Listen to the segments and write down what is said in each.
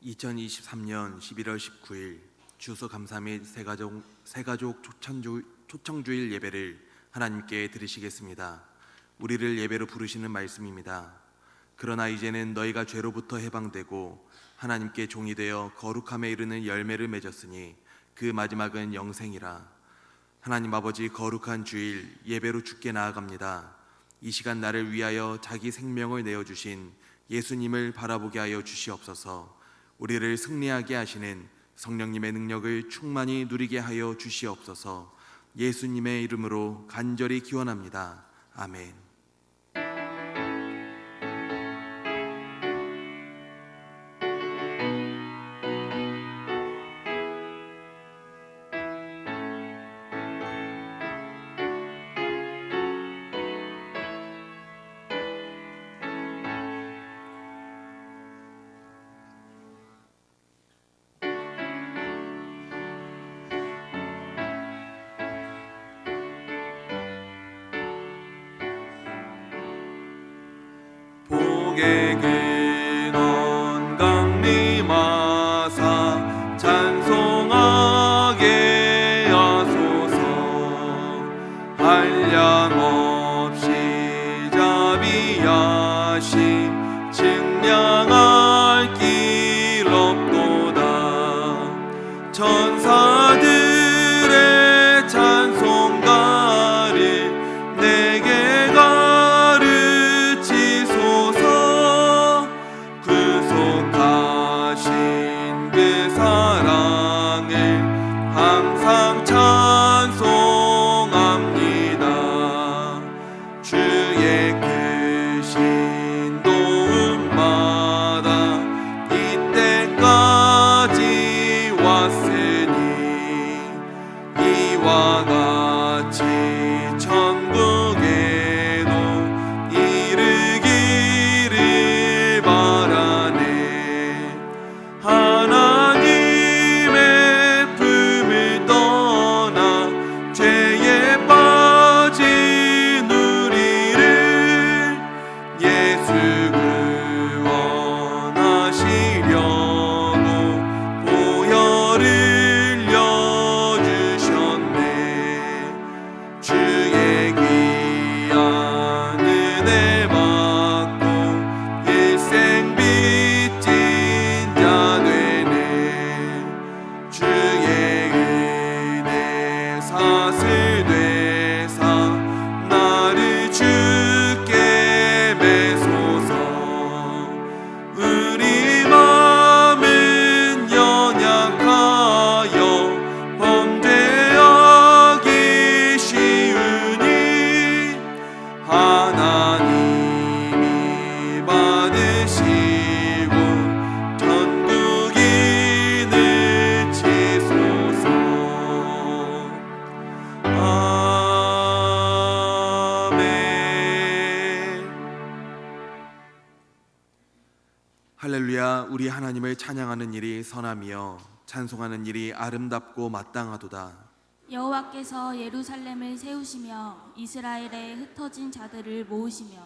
2023년 11월 19일 추수감사 및 새가족 초청주일 예배를 하나님께 드리시겠습니다. 우리를 예배로 부르시는 말씀입니다. 그러나 이제는 너희가 죄로부터 해방되고 하나님께 종이 되어 거룩함에 이르는 열매를 맺었으니 그 마지막은 영생이라. 하나님 아버지, 거룩한 주일 예배로 주께 나아갑니다. 이 시간 나를 위하여 자기 생명을 내어주신 예수님을 바라보게 하여 주시옵소서. 우리를 승리하게 하시는 성령님의 능력을 충만히 누리게 하여 주시옵소서. 예수님의 이름으로 간절히 기원합니다. 아멘. 복의 근원 강림하사 찬송하게 하소서. 한량없이 자비하심 측량할 길 없도다. 천사들의 찬송가를 내게 구속하신 그 사랑을 항상 찬송합니다. 주의 크신 도움마다 이때까지 왔으니 이와 같이 천국에도 이르기를 바라네. 하나님의 품을 떠나 죄에 빠진 우리를 예수 구원하시려고 보혈을 흘려주셨네. 주의 귀한 은혜 받고 일생 빚진 자 되네. 주의 은혜 사슬 되사 나를 주께 매소서. 우리 마음은 연약하여 범죄하기 쉬우니 하나님이 받으시고 천국인을 치소서. 아멘. 할렐루야. 우리 하나님을 찬양하는 일이 선함이요 찬송하는 일이 아름답고 마땅하도다. 여호와께서 예루살렘을 세우시며 이스라엘에 흩어진 자들을 모으시며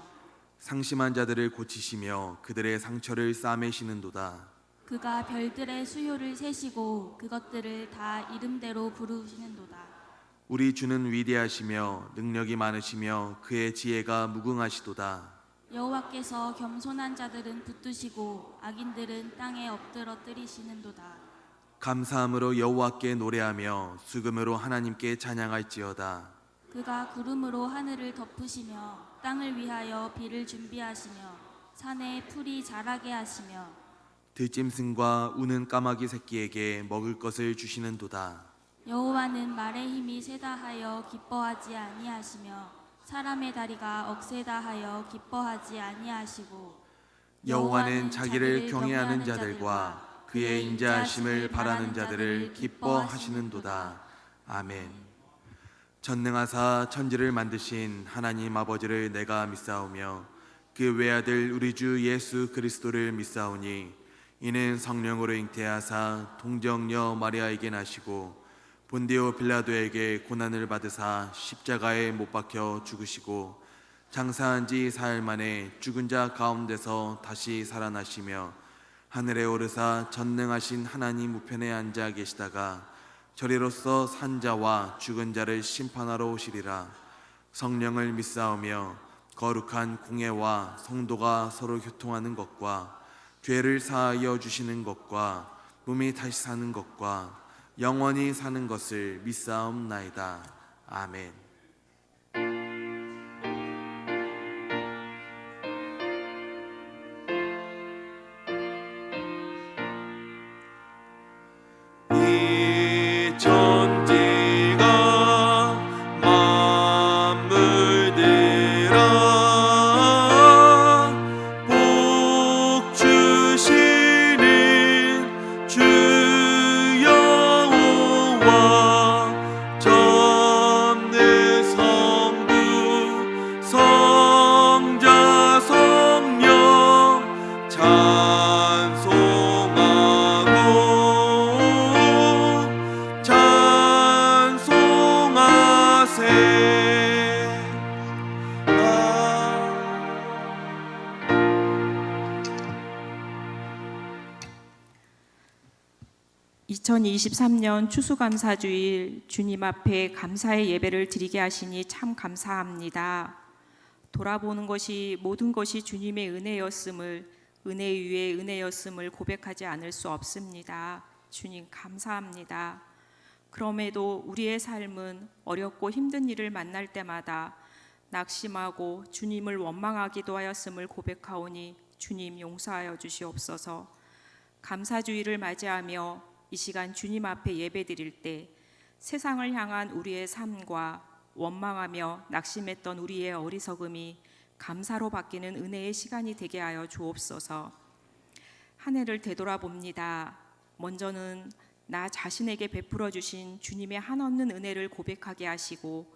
상심한 자들을 고치시며 그들의 상처를 싸매시는도다. 그가 별들의 수요를 세시고 그것들을 다 이름대로 부르시는도다. 우리 주는 위대하시며 능력이 많으시며 그의 지혜가 무궁하시도다. 여호와께서 겸손한 자들은 붙드시고 악인들은 땅에 엎드러 뜨리시는도다. 감사함으로 여호와께 노래하며 수금으로 하나님께 찬양할지어다. 그가 구름으로 하늘을 덮으시며 땅을 위하여 비를 준비하시며 산에 풀이 자라게 하시며 들짐승과 우는 까마귀 새끼에게 먹을 것을 주시는도다. 여호와는 말의 힘이 세다 하여 기뻐하지 아니하시며 사람의 다리가 억세다 하여 기뻐하지 아니하시고 여호와는 자기를 경외하는 자들과 그의 인자하심을 바라는 자들을 기뻐하시는도다. 아멘. 전능하사 천지를 만드신 하나님 아버지를 내가 믿사오며 그 외아들 우리 주 예수 그리스도를 믿사오니 이는 성령으로 잉태하사 동정녀 마리아에게 나시고 본디오 빌라도에게 고난을 받으사 십자가에 못 박혀 죽으시고 장사한 지 사흘 만에 죽은 자 가운데서 다시 살아나시며 하늘에 오르사 전능하신 하나님 우편에 앉아 계시다가 저리로서 산자와 죽은 자를 심판하러 오시리라. 성령을 믿사오며 거룩한 공예와 성도가 서로 교통하는 것과 죄를 사하여 주시는 것과 몸이 다시 사는 것과 영원히 사는 것을 믿사옵나이다. 아멘. 이 천지가 만물들아 복 주시는 주 여호와 전능 성부 성자 성령 찬송하세. 2023년 추수감사주일 주님 앞에 감사의 예배를 드리게 하시니 참 감사합니다. 돌아보는 것이 모든 것이 주님의 은혜였음을, 은혜 위에 은혜였음을 고백하지 않을 수 없습니다. 주님 감사합니다. 그럼에도 우리의 삶은 어렵고 힘든 일을 만날 때마다 낙심하고 주님을 원망하기도 하였음을 고백하오니 주님 용서하여 주시옵소서. 감사주일을 맞이하며 이 시간 주님 앞에 예배드릴 때 세상을 향한 우리의 삶과 원망하며 낙심했던 우리의 어리석음이 감사로 바뀌는 은혜의 시간이 되게 하여 주옵소서. 한 해를 되돌아봅니다. 먼저는 나 자신에게 베풀어 주신 주님의 한없는 은혜를 고백하게 하시고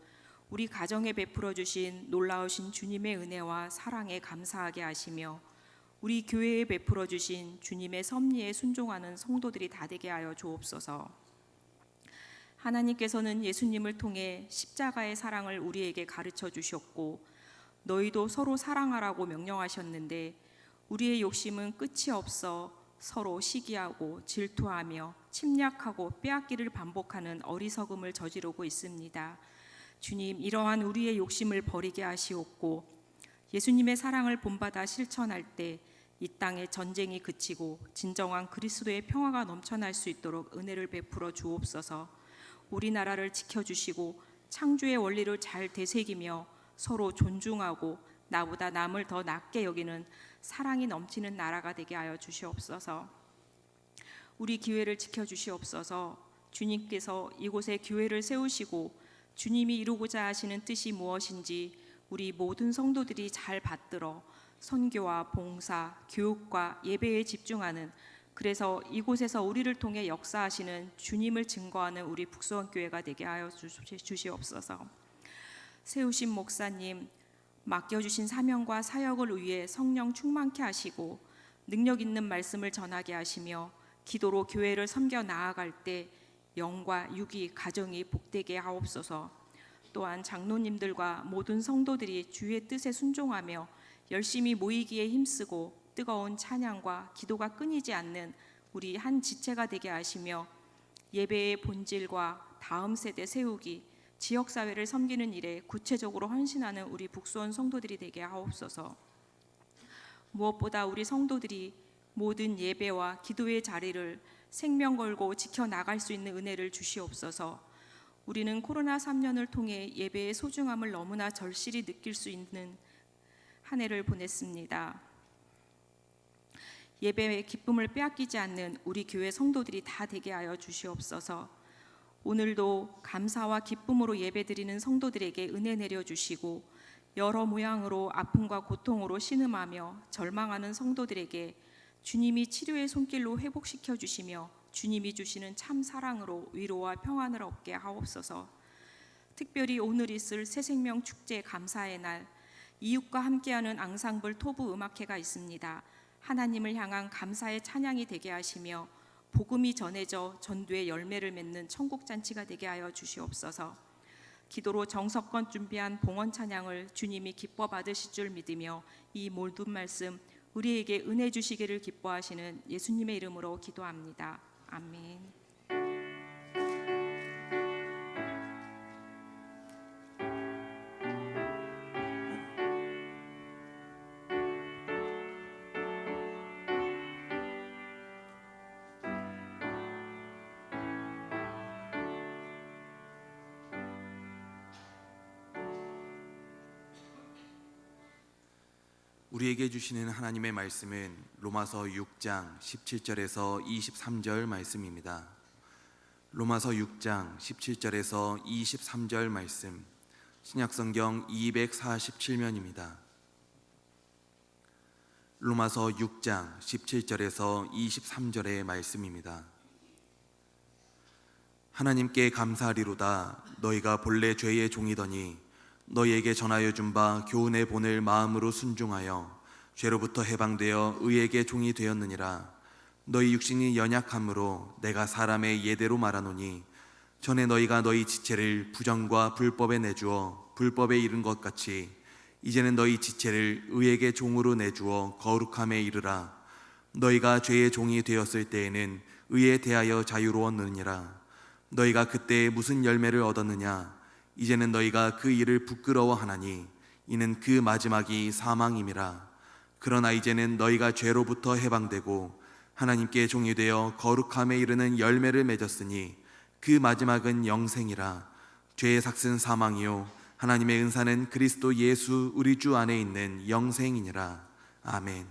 우리 가정에 베풀어 주신 놀라우신 주님의 은혜와 사랑에 감사하게 하시며 우리 교회에 베풀어 주신 주님의 섭리에 순종하는 성도들이 다 되게 하여 주옵소서. 하나님께서는 예수님을 통해 십자가의 사랑을 우리에게 가르쳐 주셨고 너희도 서로 사랑하라고 명령하셨는데 우리의 욕심은 끝이 없어 서로 시기하고 질투하며 침략하고 빼앗기를 반복하는 어리석음을 저지르고 있습니다. 주님, 이러한 우리의 욕심을 버리게 하시옵고 예수님의 사랑을 본받아 실천할 때 이 땅의 전쟁이 그치고 진정한 그리스도의 평화가 넘쳐날 수 있도록 은혜를 베풀어 주옵소서. 우리나라를 지켜주시고 창조의 원리를 잘 되새기며 서로 존중하고 나보다 남을 더 낮게 여기는 사랑이 넘치는 나라가 되게 하여 주시옵소서. 우리 교회를 지켜주시옵소서. 주님께서 이곳에 교회를 세우시고 주님이 이루고자 하시는 뜻이 무엇인지 우리 모든 성도들이 잘 받들어 선교와 봉사, 교육과 예배에 집중하는, 그래서 이곳에서 우리를 통해 역사하시는 주님을 증거하는 우리 북수원교회가 되게 하여 주시옵소서. 세우신 목사님, 맡겨주신 사명과 사역을 위해 성령 충만케 하시고 능력 있는 말씀을 전하게 하시며 기도로 교회를 섬겨 나아갈 때 영과 육이 가정이 복되게 하옵소서. 또한 장로님들과 모든 성도들이 주의 뜻에 순종하며 열심히 모이기에 힘쓰고 뜨거운 찬양과 기도가 끊이지 않는 우리 한 지체가 되게 하시며 예배의 본질과 다음 세대 세우기, 지역사회를 섬기는 일에 구체적으로 헌신하는 우리 북수원 성도들이 되게 하옵소서. 무엇보다 우리 성도들이 모든 예배와 기도의 자리를 생명 걸고 지켜나갈 수 있는 은혜를 주시옵소서. 우리는 코로나 3년을 통해 예배의 소중함을 너무나 절실히 느낄 수 있는 한 해를 보냈습니다. 예배의 기쁨을 빼앗기지 않는 우리 교회 성도들이 다 되게 하여 주시옵소서. 오늘도 감사와 기쁨으로 예배드리는 성도들에게 은혜 내려주시고 여러 모양으로 아픔과 고통으로 신음하며 절망하는 성도들에게 주님이 치료의 손길로 회복시켜 주시며 주님이 주시는 참 사랑으로 위로와 평안을 얻게 하옵소서. 특별히 오늘 있을 새생명 축제 감사의 날, 이웃과 함께하는 앙상블 토부 음악회가 있습니다. 하나님을 향한 감사의 찬양이 되게 하시며 복음이 전해져 전도의 열매를 맺는 천국잔치가 되게 하여 주시옵소서. 기도로 정성껏 준비한 봉헌 찬양을 주님이 기뻐 받으실 줄 믿으며 이 모든 말씀 우리에게 은혜 주시기를 기뻐하시는 예수님의 이름으로 기도합니다. 아멘. 우리에게 주시는 하나님의 말씀은 로마서 6장 17절에서 23절 말씀입니다. 로마서 6장 17절에서 23절 말씀, 신약성경 247면입니다. 로마서 6장 17절에서 23절의 말씀입니다. 하나님께 감사하리로다. 너희가 본래 죄의 종이더니 너희에게 전하여 준 바 교훈의 본을 마음으로 순종하여 죄로부터 해방되어 의에게 종이 되었느니라. 너희 육신이 연약함으로 내가 사람의 예대로 말하노니 전에 너희가 너희 지체를 부정과 불법에 내주어 불법에 이른 것 같이 이제는 너희 지체를 의에게 종으로 내주어 거룩함에 이르라. 너희가 죄의 종이 되었을 때에는 의에 대하여 자유로웠느니라. 너희가 그때 무슨 열매를 얻었느냐? 이제는 너희가 그 일을 부끄러워하나니 이는 그 마지막이 사망임이라. 그러나 이제는 너희가 죄로부터 해방되고 하나님께 종이 되어 거룩함에 이르는 열매를 맺었으니 그 마지막은 영생이라. 죄의 삭은 사망이요 하나님의 은사는 그리스도 예수 우리 주 안에 있는 영생이니라. 아멘.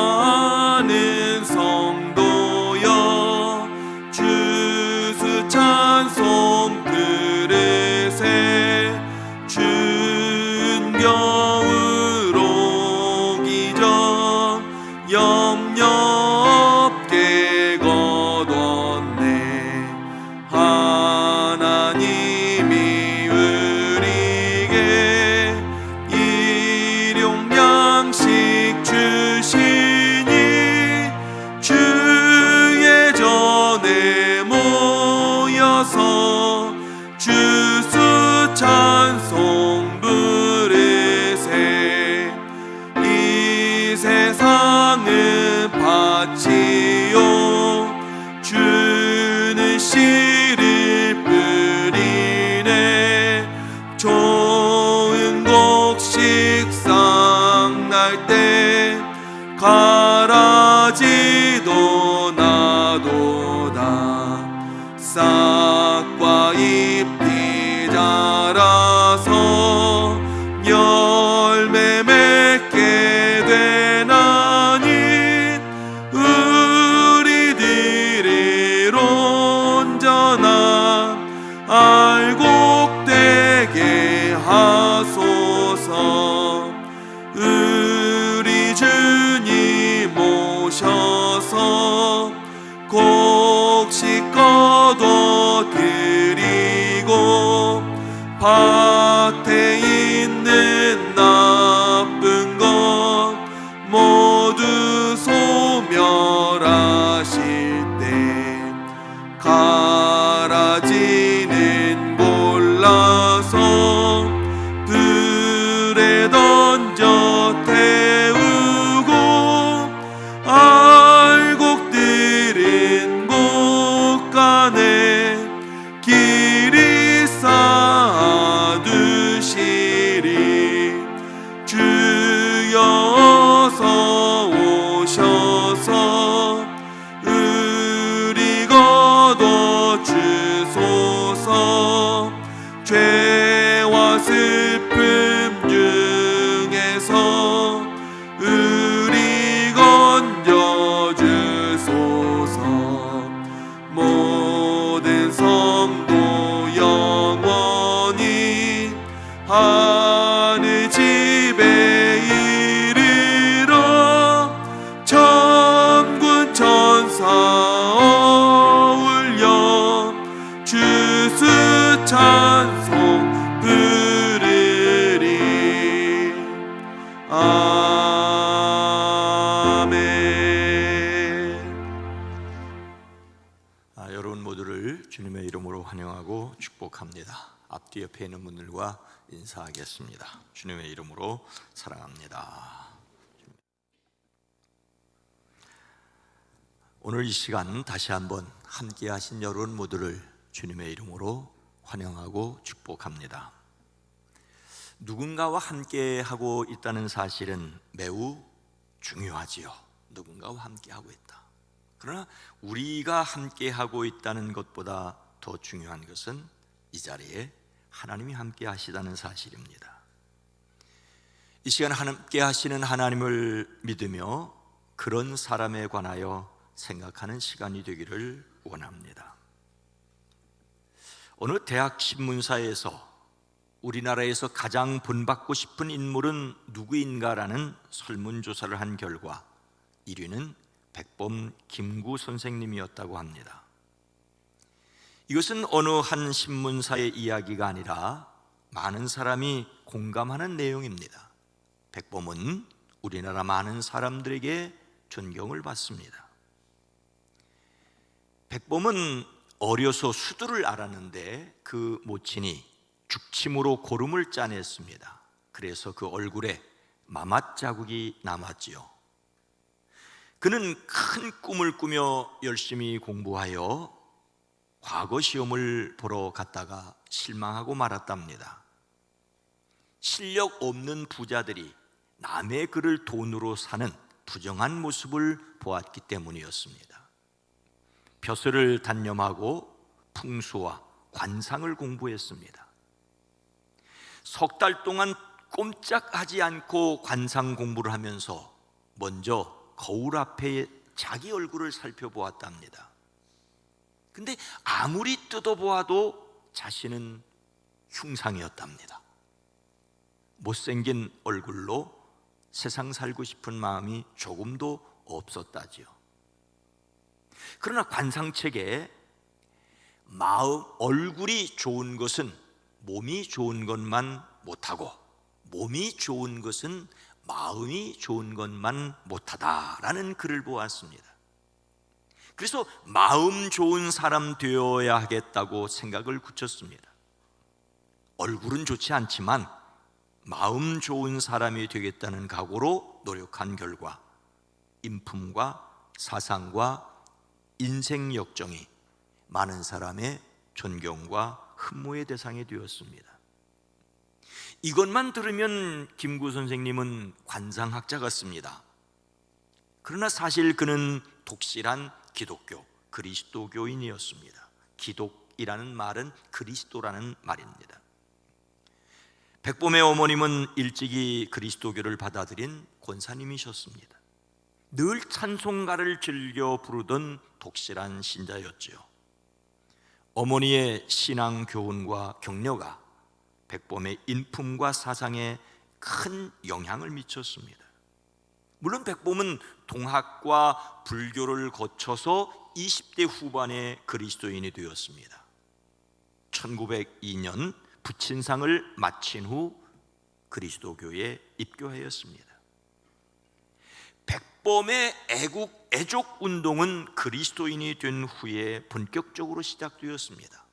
감사하는 성도여 주수 찬송 들으세. 준겨울 오기 전 염려 없게 거뒀네. 하나님이 우리에게 일용 양식 주시니 주의 전에 모여서 주수 찬송 부르세. 이 세상은 밭이요 주는 씨를 뿌리네. 좋은 곡 식상 날 때 가라지도 나도다. 싹과 잎이 자라서 열매 맺게 되나니 우리들이 온전한 알곡되게 하소서. 우리 주님 오셔서 곡식 거둬 드리고 밭에 있는 나쁜 것 모두 소멸하실 때 가라지는 골라서 불에 던져 태우고 알곡들은 곳간에 길이 쌓아두시리. 주여 어서 오셔서 우리 거둬 주소서. 죄와 슬픔 중에서 우리 건져 주소서. 모든 성도 영원히 하늘 집에 이르러 천군 천사 어울려 주수 찬송 부르리. 아멘. 예배를 주님의 이름으로 환영하고 축복합니다. 앞뒤 옆에 있는 분들과 인사하겠습니다. 주님의 이름으로 사랑합니다. 오늘 이 시간 다시 한번 함께 하신 여러분 모두를 주님의 이름으로 환영하고 축복합니다. 누군가와 함께 하고 있다는 사실은 매우 중요하지요. 누군가와 함께 하고 있다. 그러나 우리가 함께 하고 있다는 것보다 더 중요한 것은 이 자리에 하나님이 함께 하시다는 사실입니다. 이 시간 함께 하시는 하나님을 믿으며 그런 사람에 관하여 생각하는 시간이 되기를 원합니다. 어느 대학 신문사에서 우리나라에서 가장 본받고 싶은 인물은 누구인가라는 설문조사를 한 결과 1위는 백범 김구 선생님이었다고 합니다. 이것은 어느 한 신문사의 이야기가 아니라 많은 사람이 공감하는 내용입니다. 백범은 우리나라 많은 사람들에게 존경을 받습니다. 백범은 어려서 수두를 알았는데 그 모친이 죽침으로 고름을 짜냈습니다. 그래서 그 얼굴에 마맛 자국이 남았지요. 그는 큰 꿈을 꾸며 열심히 공부하여 과거 시험을 보러 갔다가 실망하고 말았답니다. 실력 없는 부자들이 남의 글을 돈으로 사는 부정한 모습을 보았기 때문이었습니다. 벼슬을 단념하고 풍수와 관상을 공부했습니다. 석 달 동안 꼼짝하지 않고 관상 공부를 하면서 먼저 거울 앞에 자기 얼굴을 살펴보았답니다. 근데 아무리 뜯어보아도 자신은 흉상이었답니다. 못생긴 얼굴로 세상 살고 싶은 마음이 조금도 없었다지요. 그러나 관상책에 얼굴이 좋은 것은 몸이 좋은 것만 못하고 몸이 좋은 것은 마음이 좋은 것만 못하다라는 글을 보았습니다. 그래서 마음 좋은 사람 되어야 하겠다고 생각을 굳혔습니다. 얼굴은 좋지 않지만 마음 좋은 사람이 되겠다는 각오로 노력한 결과 인품과 사상과 인생 역정이 많은 사람의 존경과 흠모의 대상이 되었습니다. 이것만 들으면 김구 선생님은 관상학자 같습니다. 그러나 사실 그는 독실한 기독교, 그리스도교인이었습니다. 기독이라는 말은 그리스도라는 말입니다. 백범의 어머님은 일찍이 그리스도교를 받아들인 권사님이셨습니다. 늘 찬송가를 즐겨 부르던 독실한 신자였지요. 어머니의 신앙 교훈과 격려가 백범의 인품과 사상에 큰 영향을 미쳤습니다. 물론 백범은 동학과 불교를 거쳐서 20대 후반에 그리스도인이 되었습니다. 1902년 부친상을 마친 후 그리스도교에 입교하였습니다. 백범의 애족 운동은 그리스도인이 된 후에 본격적으로 시작되었습니다.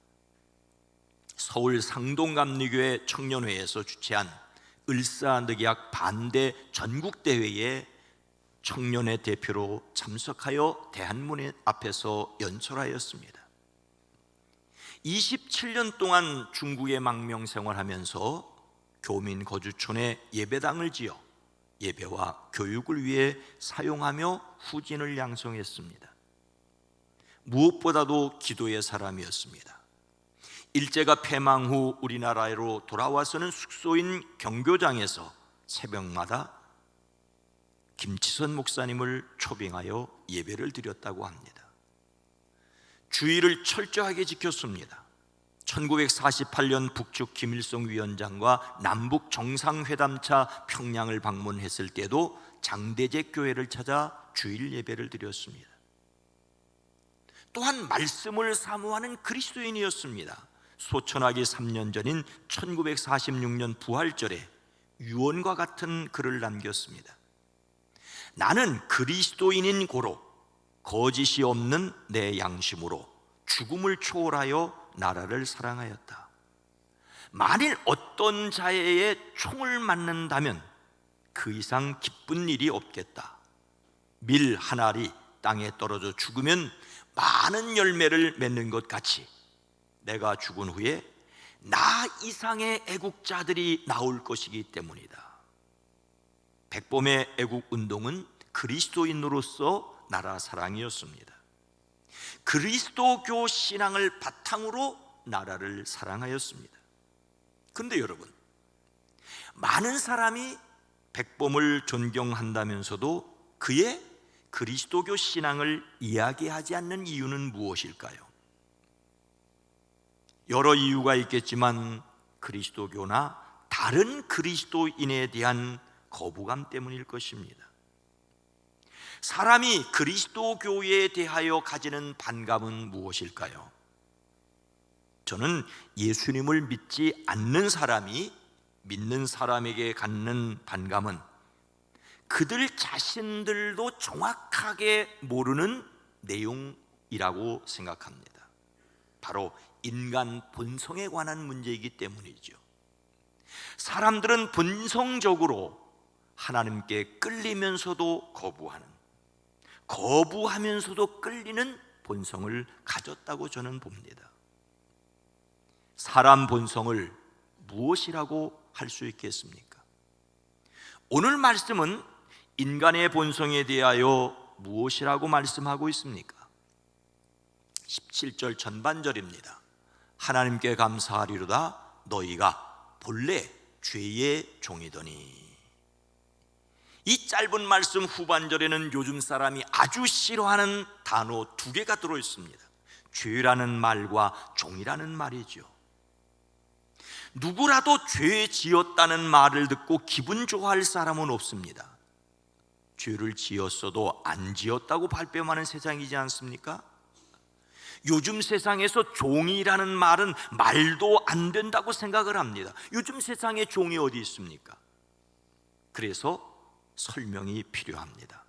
서울 상동감리교회 청년회에서 주최한 을사늑약 반대 전국대회에 청년회 대표로 참석하여 대한문 앞에서 연설하였습니다. 27년 동안 중국에 망명 생활하면서 교민 거주촌에 예배당을 지어 예배와 교육을 위해 사용하며 후진을 양성했습니다. 무엇보다도 기도의 사람이었습니다. 일제가 패망 후 우리나라로 돌아와서는 숙소인 경교장에서 새벽마다 김치선 목사님을 초빙하여 예배를 드렸다고 합니다. 주의를 철저하게 지켰습니다. 1948년 북측 김일성 위원장과 남북 정상회담차 평양을 방문했을 때도 장대제 교회를 찾아 주일 예배를 드렸습니다. 또한 말씀을 사모하는 그리스도인이었습니다. 소천하기 3년 전인 1946년 부활절에 유언과 같은 글을 남겼습니다. 나는 그리스도인인 고로 거짓이 없는 내 양심으로 죽음을 초월하여 나라를 사랑하였다. 만일 어떤 자의 총을 맞는다면 그 이상 기쁜 일이 없겠다. 밀 한 알이 땅에 떨어져 죽으면 많은 열매를 맺는 것 같이 내가 죽은 후에 나 이상의 애국자들이 나올 것이기 때문이다. 백범의 애국 운동은 그리스도인으로서 나라 사랑이었습니다. 그리스도교 신앙을 바탕으로 나라를 사랑하였습니다. 그런데 여러분, 많은 사람이 백범을 존경한다면서도 그의 그리스도교 신앙을 이야기하지 않는 이유는 무엇일까요? 여러 이유가 있겠지만 그리스도교나 다른 그리스도인에 대한 거부감 때문일 것입니다. 사람이 그리스도교에 대하여 가지는 반감은 무엇일까요? 저는 예수님을 믿지 않는 사람이 믿는 사람에게 갖는 반감은 그들 자신들도 정확하게 모르는 내용이라고 생각합니다. 바로 인간 본성에 관한 문제이기 때문이죠. 사람들은 본성적으로 하나님께 끌리면서도 거부하면서도 끌리는 본성을 가졌다고 저는 봅니다. 사람 본성을 무엇이라고 할 수 있겠습니까? 오늘 말씀은 인간의 본성에 대하여 무엇이라고 말씀하고 있습니까? 17절 전반절입니다. 하나님께 감사하리로다 너희가 본래 죄의 종이더니. 이 짧은 말씀 후반절에는 요즘 사람이 아주 싫어하는 단어 2개가 들어있습니다. 죄라는 말과 종이라는 말이죠. 누구라도 죄 지었다는 말을 듣고 기분 좋아할 사람은 없습니다. 죄를 지었어도 안 지었다고 발뺌하는 세상이지 않습니까? 요즘 세상에서 종이라는 말은 말도 안 된다고 생각을 합니다. 요즘 세상에 종이 어디 있습니까? 그래서 설명이 필요합니다.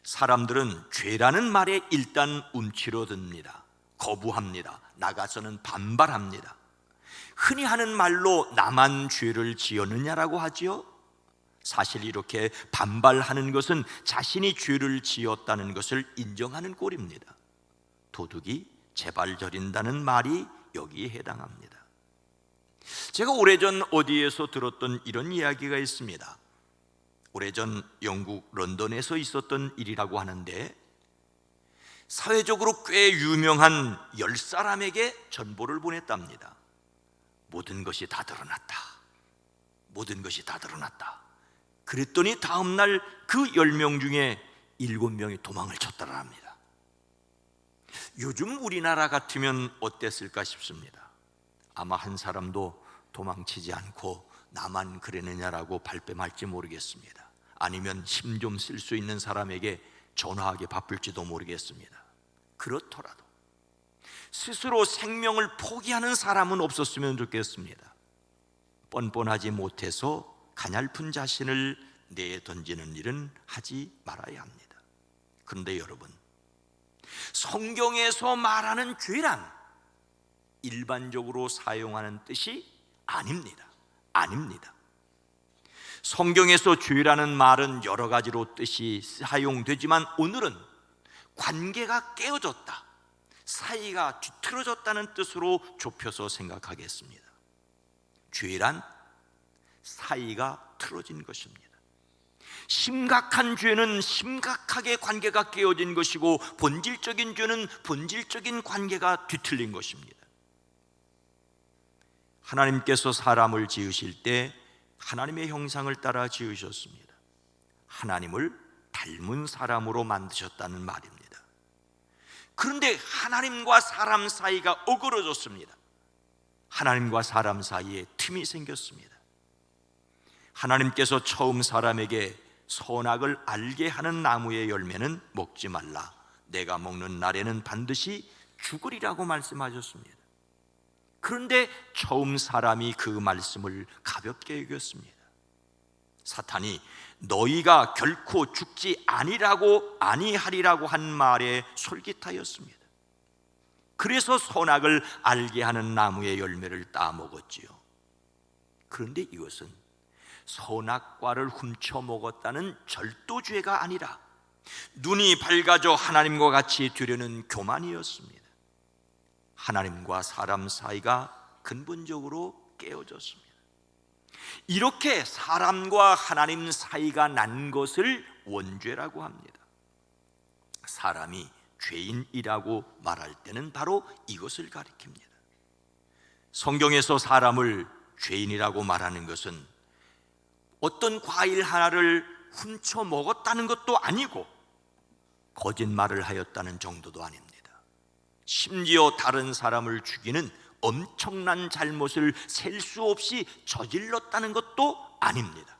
사람들은 죄라는 말에 일단 움츠러듭니다. 거부합니다. 나가서는 반발합니다. 흔히 하는 말로 나만 죄를 지었느냐라고 하지요. 사실 이렇게 반발하는 것은 자신이 죄를 지었다는 것을 인정하는 꼴입니다. 도둑이 제발 저린다는 말이 여기에 해당합니다. 제가 오래전 어디에서 들었던 이런 이야기가 있습니다. 오래전 영국 런던에서 있었던 일이라고 하는데, 사회적으로 꽤 유명한 10사람에게 전보를 보냈답니다. 모든 것이 다 드러났다. 모든 것이 다 드러났다. 그랬더니 다음날 그 10명 중에 7명이 도망을 쳤다고 합니다. 요즘 우리나라 같으면 어땠을까 싶습니다. 아마 한 사람도 도망치지 않고 나만 그러느냐라고 발뺌할지 모르겠습니다. 아니면 힘 좀 쓸 수 있는 사람에게 전화하기 바쁠지도 모르겠습니다. 그렇더라도 스스로 생명을 포기하는 사람은 없었으면 좋겠습니다. 뻔뻔하지 못해서 가냘픈 자신을 내던지는 일은 하지 말아야 합니다. 그런데 여러분, 성경에서 말하는 죄란 일반적으로 사용하는 뜻이 아닙니다. 성경에서 죄라는 말은 여러 가지로 뜻이 사용되지만 오늘은 관계가 깨어졌다, 사이가 뒤틀어졌다는 뜻으로 좁혀서 생각하겠습니다. 죄란 사이가 틀어진 것입니다. 심각한 죄는 심각하게 관계가 깨어진 것이고, 본질적인 죄는 본질적인 관계가 뒤틀린 것입니다. 하나님께서 사람을 지으실 때 하나님의 형상을 따라 지으셨습니다. 하나님을 닮은 사람으로 만드셨다는 말입니다. 그런데 하나님과 사람 사이가 어그러졌습니다. 하나님과 사람 사이에 틈이 생겼습니다. 하나님께서 처음 사람에게 선악을 알게 하는 나무의 열매는 먹지 말라, 내가 먹는 날에는 반드시 죽으리라고 말씀하셨습니다. 그런데 처음 사람이 그 말씀을 가볍게 여겼습니다. 사탄이 너희가 결코 죽지 아니하리라고 한 말에 솔깃하였습니다. 그래서 선악을 알게 하는 나무의 열매를 따먹었지요. 그런데 이것은 선악과를 훔쳐 먹었다는 절도죄가 아니라 눈이 밝아져 하나님과 같이 되려는 교만이었습니다. 하나님과 사람 사이가 근본적으로 깨어졌습니다. 이렇게 사람과 하나님 사이가 난 것을 원죄라고 합니다. 사람이 죄인이라고 말할 때는 바로 이것을 가리킵니다. 성경에서 사람을 죄인이라고 말하는 것은 어떤 과일 하나를 훔쳐 먹었다는 것도 아니고 거짓말을 하였다는 정도도 아닙니다. 심지어 다른 사람을 죽이는 엄청난 잘못을 셀 수 없이 저질렀다는 것도 아닙니다.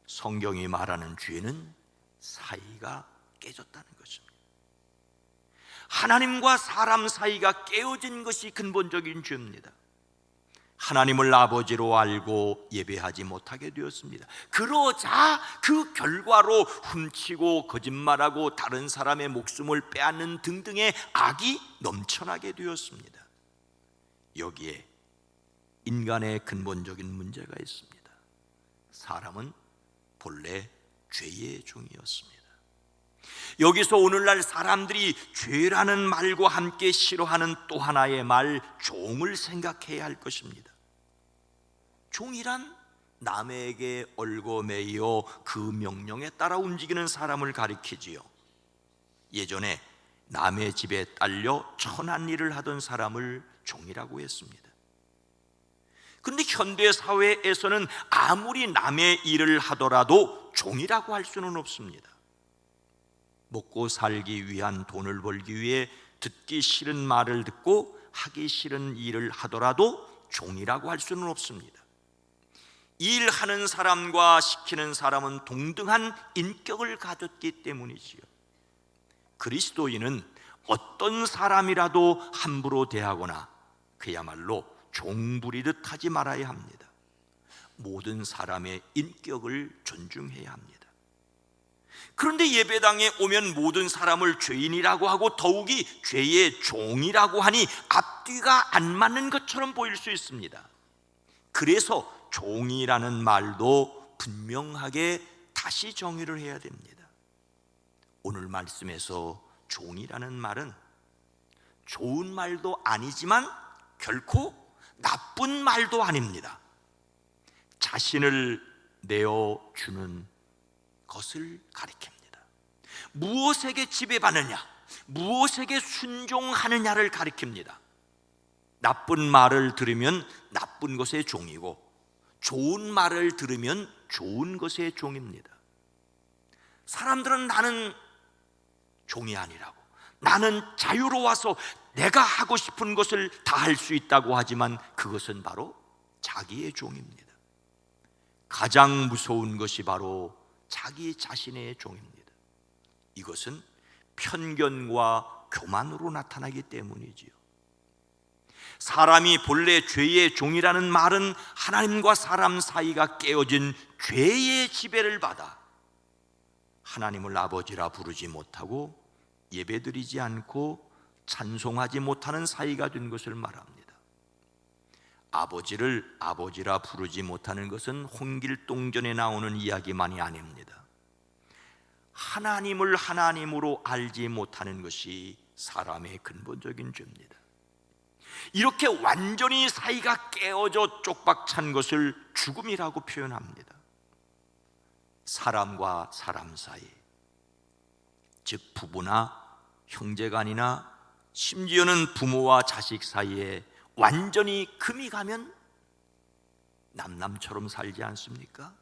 성경이 말하는 죄는 사이가 깨졌다는 것입니다. 하나님과 사람 사이가 깨어진 것이 근본적인 죄입니다. 하나님을 아버지로 알고 예배하지 못하게 되었습니다. 그러자 그 결과로 훔치고 거짓말하고 다른 사람의 목숨을 빼앗는 등등의 악이 넘쳐나게 되었습니다. 여기에 인간의 근본적인 문제가 있습니다. 사람은 본래 죄의 종이었습니다. 여기서 오늘날 사람들이 죄라는 말과 함께 싫어하는 또 하나의 말, 종을 생각해야 할 것입니다. 종이란 남에게 얽어매여 그 명령에 따라 움직이는 사람을 가리키지요. 예전에 남의 집에 딸려 천한 일을 하던 사람을 종이라고 했습니다. 그런데 현대 사회에서는 아무리 남의 일을 하더라도 종이라고 할 수는 없습니다. 먹고 살기 위한 돈을 벌기 위해 듣기 싫은 말을 듣고 하기 싫은 일을 하더라도 종이라고 할 수는 없습니다. 일하는 사람과 시키는 사람은 동등한 인격을 가졌기 때문이지요. 그리스도인은 어떤 사람이라도 함부로 대하거나 그야말로 종부리듯 하지 말아야 합니다. 모든 사람의 인격을 존중해야 합니다. 그런데 예배당에 오면 모든 사람을 죄인이라고 하고 더욱이 죄의 종이라고 하니 앞뒤가 안 맞는 것처럼 보일 수 있습니다. 그래서 종이라는 말도 분명하게 다시 정의를 해야 됩니다. 오늘 말씀에서 종이라는 말은 좋은 말도 아니지만 결코 나쁜 말도 아닙니다. 자신을 내어주는 것을 가리킵니다. 무엇에게 지배받느냐, 무엇에게 순종하느냐를 가리킵니다. 나쁜 말을 들으면 나쁜 것의 종이고 좋은 말을 들으면 좋은 것의 종입니다. 사람들은 나는 종이 아니라고, 나는 자유로워서 내가 하고 싶은 것을 다 할 수 있다고 하지만 그것은 바로 자기의 종입니다. 가장 무서운 것이 바로 자기 자신의 종입니다. 이것은 편견과 교만으로 나타나기 때문이지요. 사람이 본래 죄의 종이라는 말은 하나님과 사람 사이가 깨어진 죄의 지배를 받아 하나님을 아버지라 부르지 못하고 예배드리지 않고 찬송하지 못하는 사이가 된 것을 말합니다. 아버지를 아버지라 부르지 못하는 것은 홍길동전에 나오는 이야기만이 아닙니다. 하나님을 하나님으로 알지 못하는 것이 사람의 근본적인 죄입니다. 이렇게 완전히 사이가 깨어져 쪽박찬 것을 죽음이라고 표현합니다. 사람과 사람 사이, 즉 부부나 형제간이나 심지어는 부모와 자식 사이에 완전히 금이 가면 남남처럼 살지 않습니까?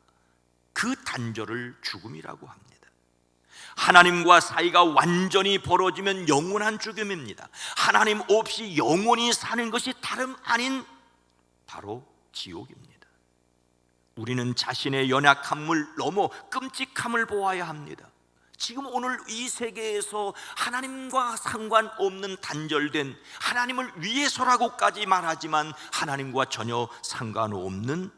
그 단절을 죽음이라고 합니다. 하나님과 사이가 완전히 벌어지면 영원한 죽음입니다. 하나님 없이 영원히 사는 것이 다름 아닌 바로 지옥입니다. 우리는 자신의 연약함을 넘어 끔찍함을 보아야 합니다. 지금 오늘 이 세계에서 하나님과 상관없는 단절된, 하나님을 위해서라고까지 말하지만 하나님과 전혀 상관없는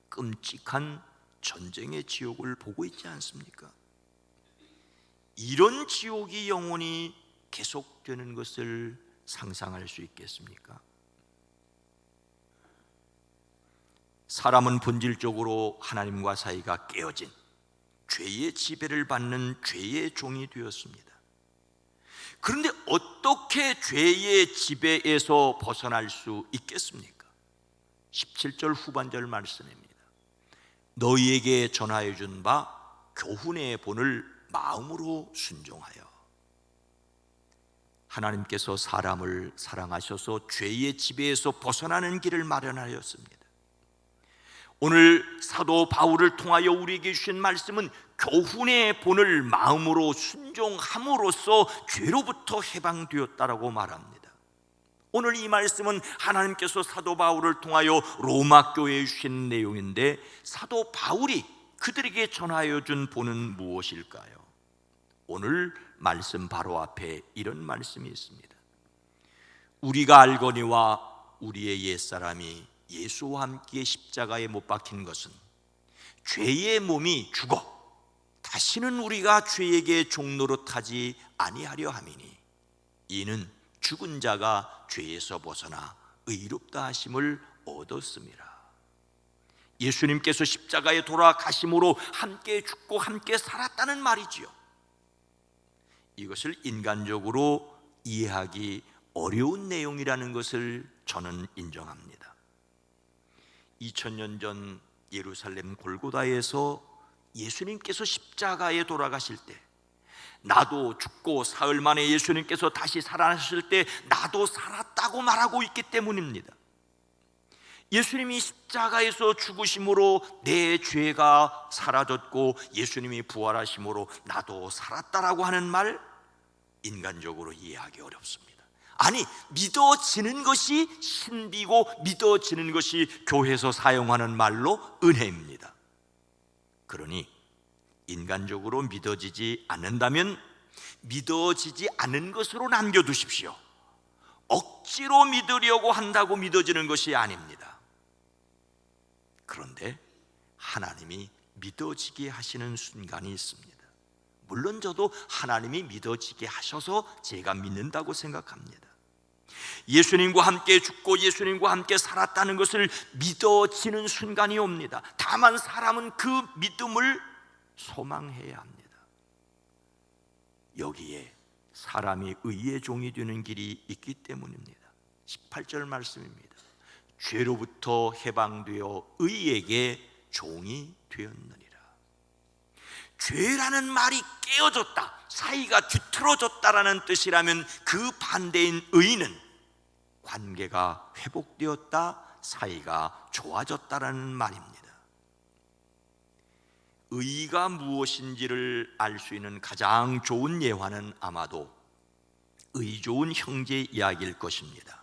끔찍한 전쟁의 지옥을 보고 있지 않습니까? 이런 지옥이 영원히 계속되는 것을 상상할 수 있겠습니까? 사람은 본질적으로 하나님과 사이가 깨어진 죄의 지배를 받는 죄의 종이 되었습니다. 그런데 어떻게 죄의 지배에서 벗어날 수 있겠습니까? 17절 후반절 말씀입니다. 너희에게 전하여 준 바 교훈의 본을 마음으로 순종하여. 하나님께서 사람을 사랑하셔서 죄의 지배에서 벗어나는 길을 마련하였습니다. 오늘 사도 바울을 통하여 우리에게 주신 말씀은 교훈의 본을 마음으로 순종함으로써 죄로부터 해방되었다라고 말합니다. 오늘 이 말씀은 하나님께서 사도 바울을 통하여 로마 교회에 주신 내용인데, 사도 바울이 그들에게 전하여 준 본은 무엇일까요? 오늘 말씀 바로 앞에 이런 말씀이 있습니다. 우리가 알거니와 우리의 옛사람이 예수와 함께 십자가에 못 박힌 것은 죄의 몸이 죽어 다시는 우리가 죄에게 종노릇하지 아니하려 함이니, 이는 죽은 자가 죄에서 벗어나 의롭다 하심을 얻었음이라. 예수님께서 십자가에 돌아가심으로 함께 죽고 함께 살았다는 말이지요. 이것을 인간적으로 이해하기 어려운 내용이라는 것을 저는 인정합니다. 2000년 전 예루살렘 골고다에서 예수님께서 십자가에 돌아가실 때, 나도 죽고 사흘 만에 예수님께서 다시 살아나실 때 나도 살았다고 말하고 있기 때문입니다. 예수님이 십자가에서 죽으심으로 내 죄가 사라졌고 예수님이 부활하심으로 나도 살았다라고 하는 말, 인간적으로 이해하기 어렵습니다. 아니, 믿어지는 것이 신비고 믿어지는 것이 교회에서 사용하는 말로 은혜입니다. 그러니 인간적으로 믿어지지 않는다면 믿어지지 않은 것으로 남겨두십시오. 억지로 믿으려고 한다고 믿어지는 것이 아닙니다. 그런데 하나님이 믿어지게 하시는 순간이 있습니다. 물론 저도 하나님이 믿어지게 하셔서 제가 믿는다고 생각합니다. 예수님과 함께 죽고 예수님과 함께 살았다는 것을 믿어지는 순간이 옵니다. 다만 사람은 그 믿음을 소망해야 합니다. 여기에 사람이 의의 종이 되는 길이 있기 때문입니다. 18절 말씀입니다. 죄로부터 해방되어 의에게 종이 되었느니라. 죄라는 말이 깨어졌다, 사이가 뒤틀어졌다라는 뜻이라면 그 반대인 의는 관계가 회복되었다, 사이가 좋아졌다라는 말입니다. 의가 무엇인지를 알 수 있는 가장 좋은 예화는 아마도 의 좋은 형제 이야기일 것입니다.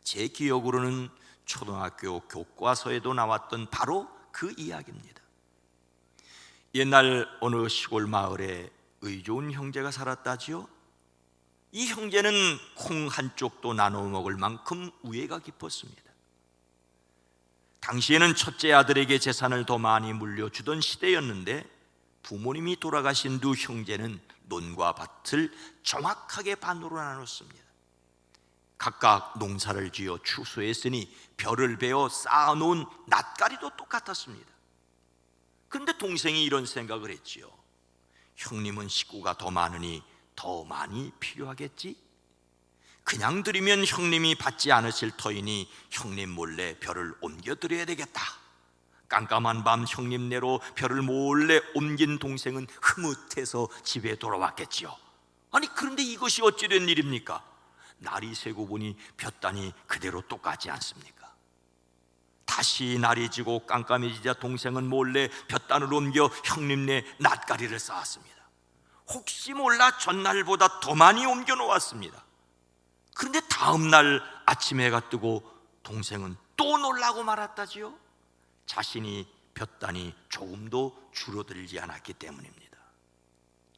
제 기억으로는 초등학교 교과서에도 나왔던 바로 그 이야기입니다. 옛날 어느 시골 마을에 의 좋은 형제가 살았다지요. 이 형제는 콩 한 쪽도 나눠 먹을 만큼 우애가 깊었습니다. 당시에는 첫째 아들에게 재산을 더 많이 물려주던 시대였는데, 부모님이 돌아가신 두 형제는 논과 밭을 정확하게 반으로 나눴습니다. 각각 농사를 지어 추수했으니 벼를 베어 쌓아놓은 낫가리도 똑같았습니다. 그런데 동생이 이런 생각을 했지요. 형님은 식구가 더 많으니 더 많이 필요하겠지? 그냥 드리면 형님이 받지 않으실 터이니 형님 몰래 벼를 옮겨드려야 되겠다. 깜깜한 밤 형님네로 벼를 몰래 옮긴 동생은 흐뭇해서 집에 돌아왔겠지요. 아니, 그런데 이것이 어찌 된 일입니까? 날이 새고 보니 볕단이 그대로 똑같지 않습니까? 다시 날이 지고 깜깜해지자 동생은 몰래 볕단을 옮겨 형님네 낫가리를 쌓았습니다. 혹시 몰라 전날보다 더 많이 옮겨 놓았습니다. 그런데 다음 날 아침 해가 뜨고 동생은 또 놀라고 말았다지요. 자신이 볕단이 조금도 줄어들지 않았기 때문입니다.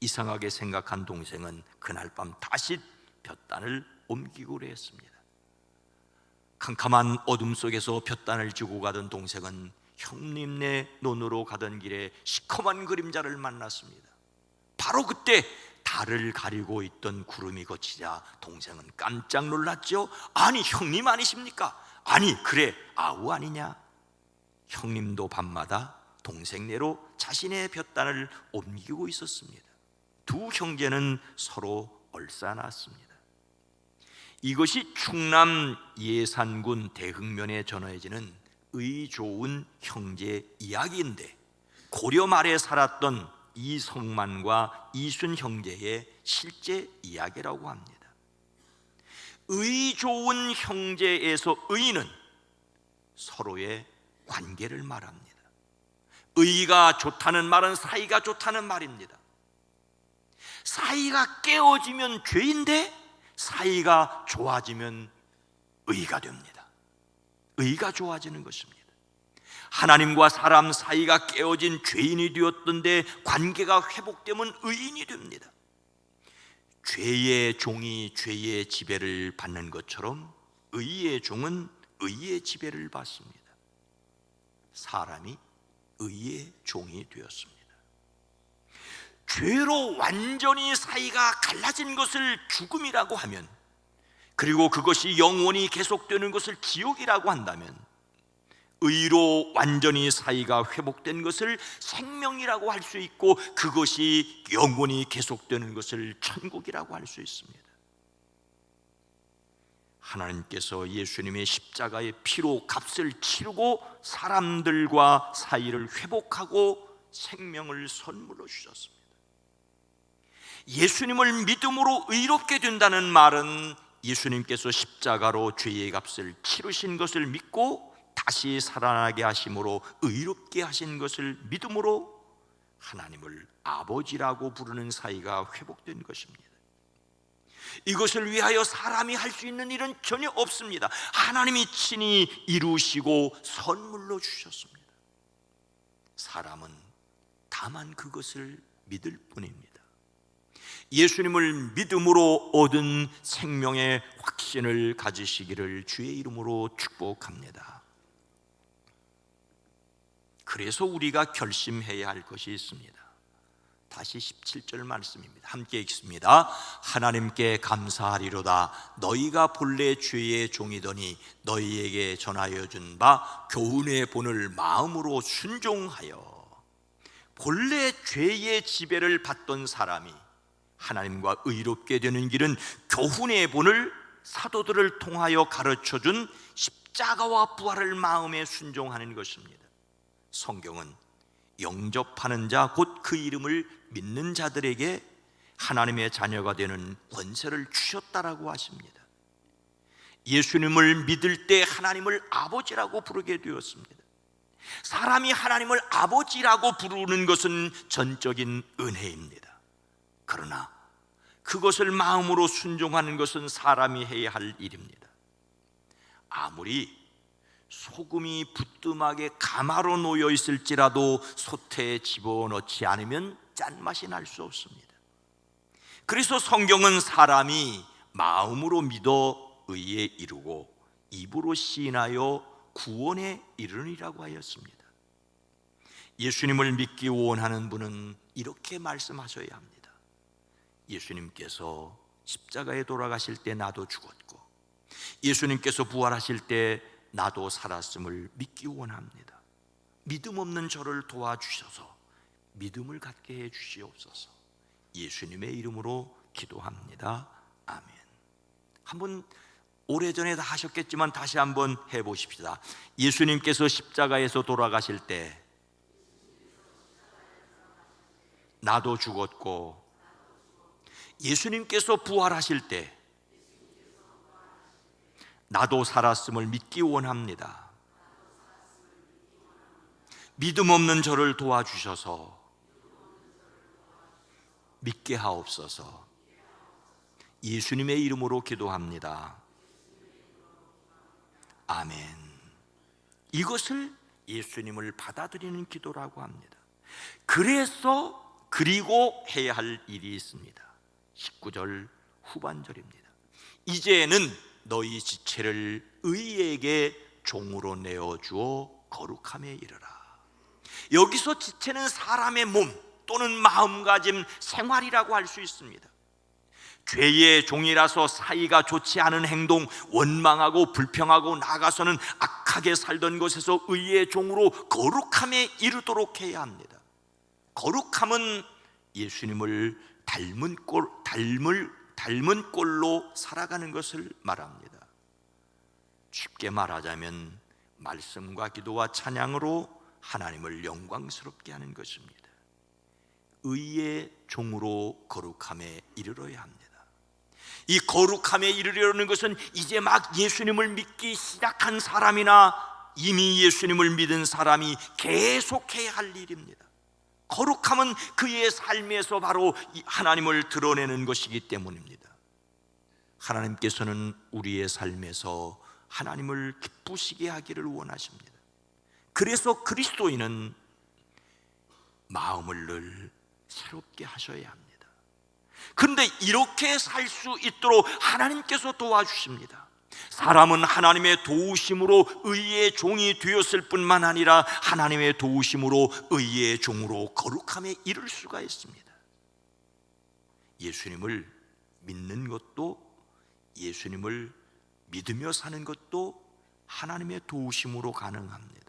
이상하게 생각한 동생은 그날 밤 다시 볕단을 옮기고 했습니다. 캄캄한 어둠 속에서 볕단을 지고 가던 동생은 형님네 논으로 가던 길에 시커먼 그림자를 만났습니다. 바로 그때 달을 가리고 있던 구름이 거치자 동생은 깜짝 놀랐죠. 아니, 형님 아니십니까? 아니, 그래, 아우 아니냐? 형님도 밤마다 동생네로 자신의 볕단을 옮기고 있었습니다. 두 형제는 서로 얼싸놨습니다. 이것이 충남 예산군 대흥면에 전해지는 의 좋은 형제 이야기인데, 고려 말에 살았던 이성만과 이순 형제의 실제 이야기라고 합니다. 의 좋은 형제에서 의는 서로의 관계를 말합니다. 의가 좋다는 말은 사이가 좋다는 말입니다. 사이가 깨어지면 죄인데 사이가 좋아지면 의가 됩니다. 의가 좋아지는 것입니다. 하나님과 사람 사이가 깨어진 죄인이 되었던데 관계가 회복되면 의인이 됩니다. 죄의 종이 죄의 지배를 받는 것처럼 의의 종은 의의 지배를 받습니다. 사람이 의의 종이 되었습니다. 죄로 완전히 사이가 갈라진 것을 죽음이라고 하면, 그리고 그것이 영원히 계속되는 것을 지옥이라고 한다면, 의로 완전히 사이가 회복된 것을 생명이라고 할 수 있고, 그것이 영원히 계속되는 것을 천국이라고 할 수 있습니다. 하나님께서 예수님의 십자가의 피로 값을 치르고 사람들과 사이를 회복하고 생명을 선물로 주셨습니다. 예수님을 믿음으로 의롭게 된다는 말은 예수님께서 십자가로 죄의 값을 치르신 것을 믿고 다시 살아나게 하심으로 의롭게 하신 것을 믿음으로 하나님을 아버지라고 부르는 사이가 회복된 것입니다. 이것을 위하여 사람이 할 수 있는 일은 전혀 없습니다. 하나님이 친히 이루시고 선물로 주셨습니다. 사람은 다만 그것을 믿을 뿐입니다. 예수님을 믿음으로 얻은 생명의 확신을 가지시기를 주의 이름으로 축복합니다. 그래서 우리가 결심해야 할 것이 있습니다. 다시 17절 말씀입니다. 함께 읽습니다. 하나님께 감사하리로다. 너희가 본래 죄의 종이더니 너희에게 전하여 준 바 교훈의 본을 마음으로 순종하여. 본래 죄의 지배를 받던 사람이 하나님과 의롭게 되는 길은 교훈의 본을 사도들을 통하여 가르쳐준 십자가와 부활을 마음에 순종하는 것입니다. 성경은 영접하는 자 곧 그 이름을 믿는 자들에게 하나님의 자녀가 되는 권세를 주셨다라고 하십니다. 예수님을 믿을 때 하나님을 아버지라고 부르게 되었습니다. 사람이 하나님을 아버지라고 부르는 것은 전적인 은혜입니다. 그러나 그것을 마음으로 순종하는 것은 사람이 해야 할 일입니다. 아무리 소금이 부뚜막에 가마로 놓여 있을지라도 솥에 집어넣지 않으면 짠맛이 날 수 없습니다. 그래서 성경은 사람이 마음으로 믿어 의에 이르고 입으로 시인하여 구원에 이르리라고 하였습니다. 예수님을 믿기 원하는 분은 이렇게 말씀하셔야 합니다. 예수님께서 십자가에 돌아가실 때 나도 죽었고 예수님께서 부활하실 때 나도 살았음을 믿기 원합니다. 믿음 없는 저를 도와주셔서 믿음을 갖게 해 주시옵소서. 예수님의 이름으로 기도합니다. 아멘. 한번 오래전에 다 하셨겠지만 다시 한번 해보십시다. 예수님께서 십자가에서 돌아가실 때 나도 죽었고 예수님께서 부활하실 때 나도 살았음을 믿기 원합니다. 믿음 없는 저를 도와주셔서 믿게 하옵소서. 예수님의 이름으로 기도합니다. 아멘. 이것을 예수님을 받아들이는 기도라고 합니다. 그리고 해야 할 일이 있습니다. 19절 후반절입니다. 이제는 너희 지체를 의에게 종으로 내어주어 거룩함에 이르라. 여기서 지체는 사람의 몸, 또는 마음가짐, 생활이라고 할 수 있습니다. 죄의 종이라서 사이가 좋지 않은 행동, 원망하고 불평하고 나아가서는 악하게 살던 것에서 의의 종으로 거룩함에 이르도록 해야 합니다. 거룩함은 예수님을 닮은 꼴로 살아가는 것을 말합니다. 쉽게 말하자면 말씀과 기도와 찬양으로 하나님을 영광스럽게 하는 것입니다. 의의 종으로 거룩함에 이르러야 합니다. 이 거룩함에 이르려는 것은 이제 막 예수님을 믿기 시작한 사람이나 이미 예수님을 믿은 사람이 계속해야 할 일입니다. 거룩함은 그의 삶에서 바로 하나님을 드러내는 것이기 때문입니다. 하나님께서는 우리의 삶에서 하나님을 기쁘시게 하기를 원하십니다. 그래서 그리스도인은 마음을 늘 새롭게 하셔야 합니다. 그런데 이렇게 살 수 있도록 하나님께서 도와주십니다. 사람은 하나님의 도우심으로 의의 종이 되었을 뿐만 아니라 하나님의 도우심으로 의의 종으로 거룩함에 이를 수가 있습니다. 예수님을 믿는 것도, 예수님을 믿으며 사는 것도 하나님의 도우심으로 가능합니다.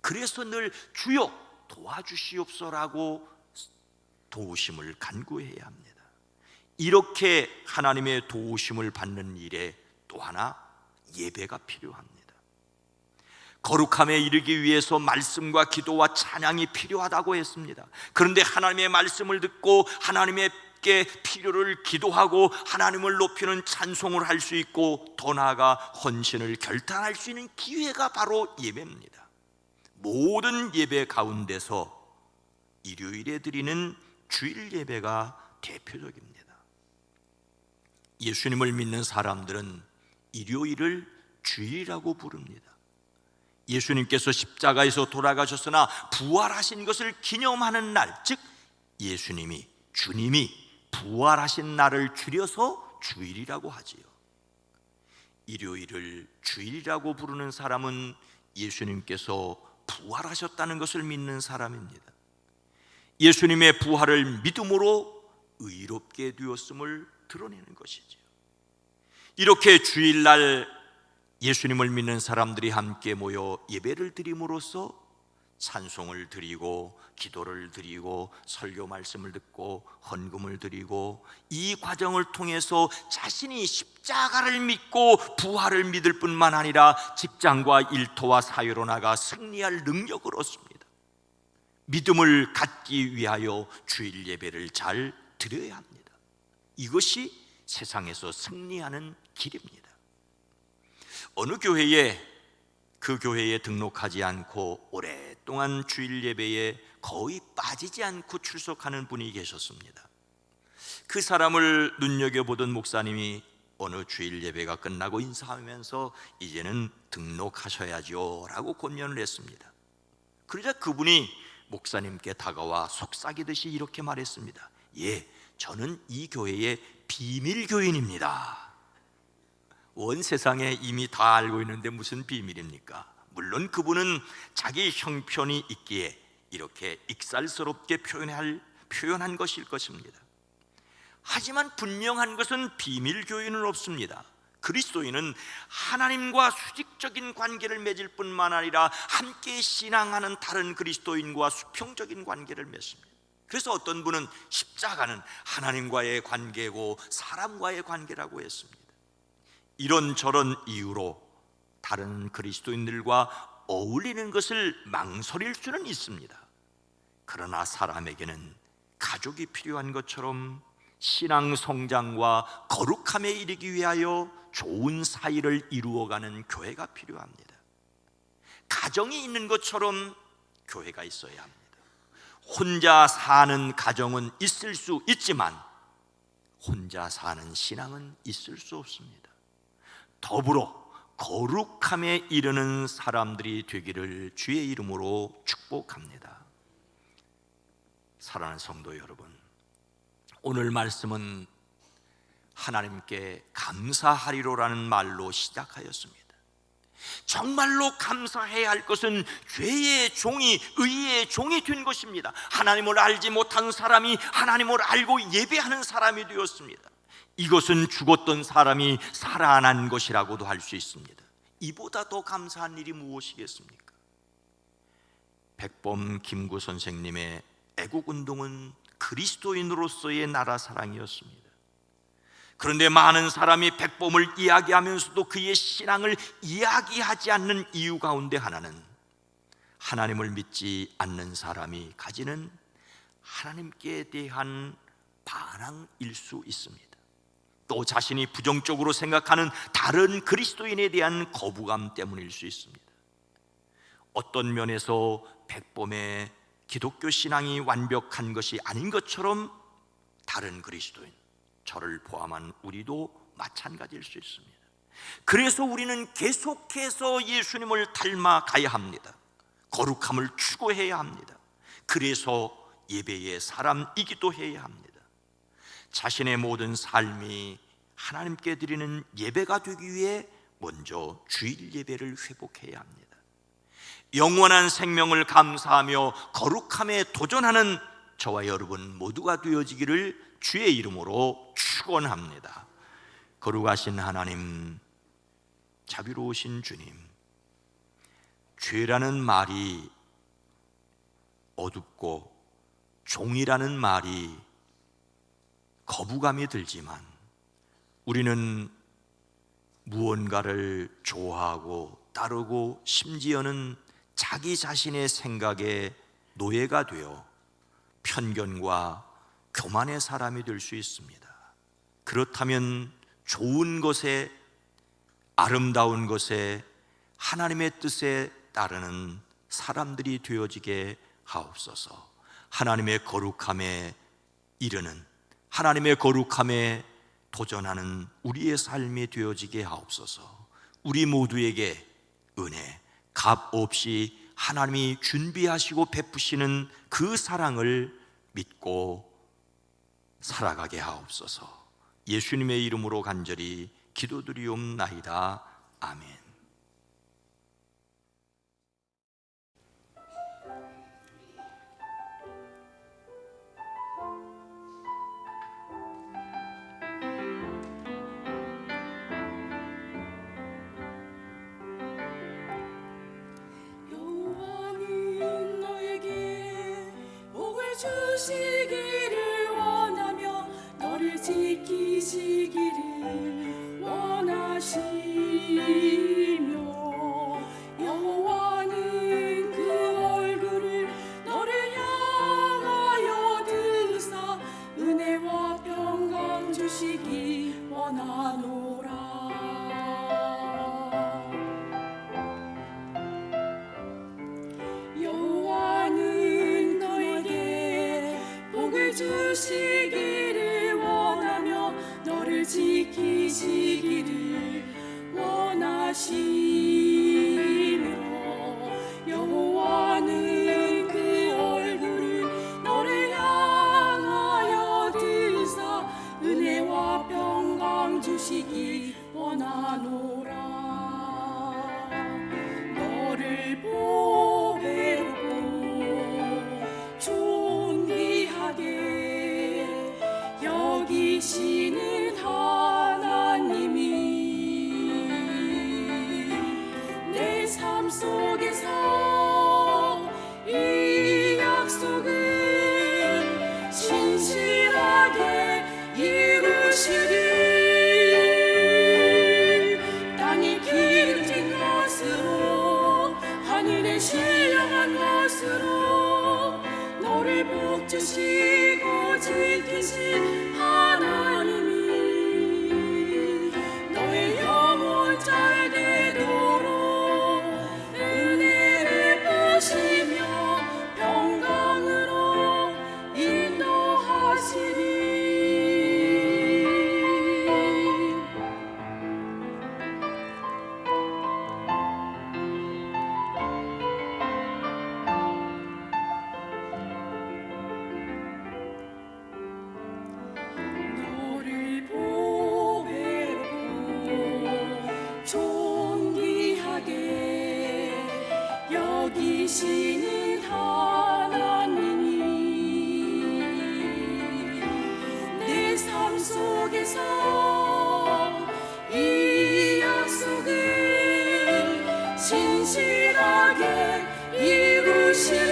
그래서 늘 주여 도와주시옵소라고 도우심을 간구해야 합니다. 이렇게 하나님의 도우심을 받는 일에 또 하나 예배가 필요합니다. 거룩함에 이르기 위해서 말씀과 기도와 찬양이 필요하다고 했습니다. 그런데 하나님의 말씀을 듣고 하나님께 필요를 기도하고 하나님을 높이는 찬송을 할 수 있고 더 나아가 헌신을 결단할 수 있는 기회가 바로 예배입니다. 모든 예배 가운데서 일요일에 드리는 주일 예배가 대표적입니다. 예수님을 믿는 사람들은 일요일을 주일이라고 부릅니다. 예수님께서 십자가에서 돌아가셨으나 부활하신 것을 기념하는 날, 즉 예수님이, 주님이 부활하신 날을 줄여서 주일이라고 하지요. 일요일을 주일이라고 부르는 사람은 예수님께서 부활하셨다는 것을 믿는 사람입니다. 예수님의 부활을 믿음으로 의롭게 되었음을 드러내는 것이죠. 이렇게 주일날 예수님을 믿는 사람들이 함께 모여 예배를 드림으로써 찬송을 드리고 기도를 드리고 설교 말씀을 듣고 헌금을 드리고 이 과정을 통해서 자신이 십자가를 믿고 부활을 믿을 뿐만 아니라 직장과 일터와 사회로 나가 승리할 능력을 얻습니다. 믿음을 갖기 위하여 주일 예배를 잘 드려야 합니다. 이것이 세상에서 승리하는 길입니다. 어느 교회에 그 교회에 등록하지 않고 오랫동안 주일 예배에 거의 빠지지 않고 출석하는 분이 계셨습니다. 그 사람을 눈여겨보던 목사님이 어느 주일 예배가 끝나고 인사하면서 이제는 등록하셔야죠 라고 권면을 했습니다. 그러자 그분이 목사님께 다가와 속삭이듯이 이렇게 말했습니다. 예, 저는 이 교회의 비밀교인입니다. 온 세상에 이미 다 알고 있는데 무슨 비밀입니까? 물론 그분은 자기 형편이 있기에 이렇게 익살스럽게 표현한 것일 것입니다. 하지만 분명한 것은 비밀교인은 없습니다. 그리스도인은 하나님과 수직적인 관계를 맺을 뿐만 아니라 함께 신앙하는 다른 그리스도인과 수평적인 관계를 맺습니다. 그래서 어떤 분은 십자가는 하나님과의 관계고 사람과의 관계라고 했습니다. 이런저런 이유로 다른 그리스도인들과 어울리는 것을 망설일 수는 있습니다. 그러나 사람에게는 가족이 필요한 것처럼 신앙 성장과 거룩함에 이르기 위하여 좋은 사이를 이루어가는 교회가 필요합니다. 가정이 있는 것처럼 교회가 있어야 합니다. 혼자 사는 가정은 있을 수 있지만 혼자 사는 신앙은 있을 수 없습니다. 더불어 거룩함에 이르는 사람들이 되기를 주의 이름으로 축복합니다. 사랑하는 성도 여러분, 오늘 말씀은 하나님께 감사하리로라는 말로 시작하였습니다. 정말로 감사해야 할 것은 죄의 종이 의의 종이 된 것입니다. 하나님을 알지 못한 사람이 하나님을 알고 예배하는 사람이 되었습니다. 이것은 죽었던 사람이 살아난 것이라고도 할 수 있습니다. 이보다 더 감사한 일이 무엇이겠습니까? 백범 김구 선생님의 애국운동은 그리스도인으로서의 나라 사랑이었습니다. 그런데 많은 사람이 백범을 이야기하면서도 그의 신앙을 이야기하지 않는 이유 가운데 하나는 하나님을 믿지 않는 사람이 가지는 하나님께 대한 반항일 수 있습니다. 또 자신이 부정적으로 생각하는 다른 그리스도인에 대한 거부감 때문일 수 있습니다. 어떤 면에서 백범의 기독교 신앙이 완벽한 것이 아닌 것처럼 다른 그리스도인, 저를 포함한 우리도 마찬가지일 수 있습니다. 그래서 우리는 계속해서 예수님을 닮아가야 합니다. 거룩함을 추구해야 합니다. 그래서 예배의 사람이기도 해야 합니다. 자신의 모든 삶이 하나님께 드리는 예배가 되기 위해 먼저 주일 예배를 회복해야 합니다. 영원한 생명을 감사하며 거룩함에 도전하는 저와 여러분 모두가 되어지기를 주의 이름으로 축원합니다. 거룩하신 하나님, 자비로우신 주님, 죄라는 말이 어둡고 종이라는 말이 거부감이 들지만 우리는 무언가를 좋아하고 따르고 심지어는 자기 자신의 생각에 노예가 되어 편견과 교만의 사람이 될 수 있습니다. 그렇다면 좋은 것에, 아름다운 것에, 하나님의 뜻에 따르는 사람들이 되어지게 하옵소서. 하나님의 거룩함에 이르는, 하나님의 거룩함에 도전하는 우리의 삶이 되어지게 하옵소서. 우리 모두에게 은혜, 값 없이 하나님이 준비하시고 베푸시는 그 사랑을 믿고 살아가게 하옵소서. 예수님의 이름으로 간절히 기도드리옵나이다. 아멘. 여호와는 너에게 복을 주시기를 원하며 너를 지키시기를 원하시며 여호와는 그 얼굴을 너를 향하여 드사 은혜와 평강 주시기 원하노라. 여호와는 너에게 복을 주시기를 원하며 너를 지키시기를 원하시며 여호와는 그 얼굴을 너를 향하여 드사 은혜와 평강 주시기 원하노라. 너를 보배롭고 존귀하게 여기시는 하나님이 내 삶 속에서 이 약속을 신실하게 이루시리. 땅이 기름진 것으로 하늘에 신령한 것으로 너를 복주시고 지키신 하나님이 너의 영혼 잘 되도록 은혜를 보시며 평강으로 인도하시리. 되시는 하나님이 내 삶 속에서 이 약속을 신실하게 이루시리.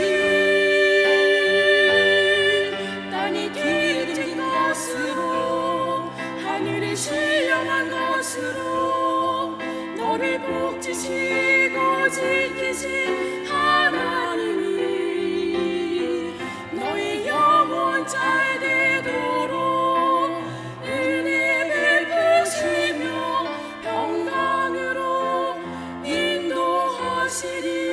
땅이 기름진 것으로 하늘이 신령한 것으로 너를 복지시고 지키신 하나님이 너의 영혼 잘 되도록 은혜 베푸시며 평강으로 인도하시리.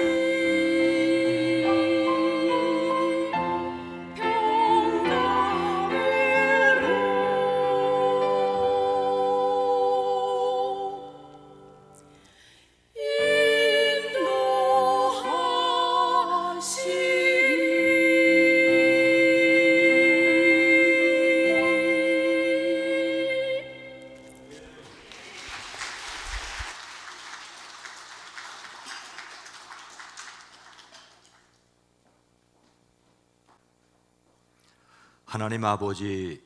하나님 아버지,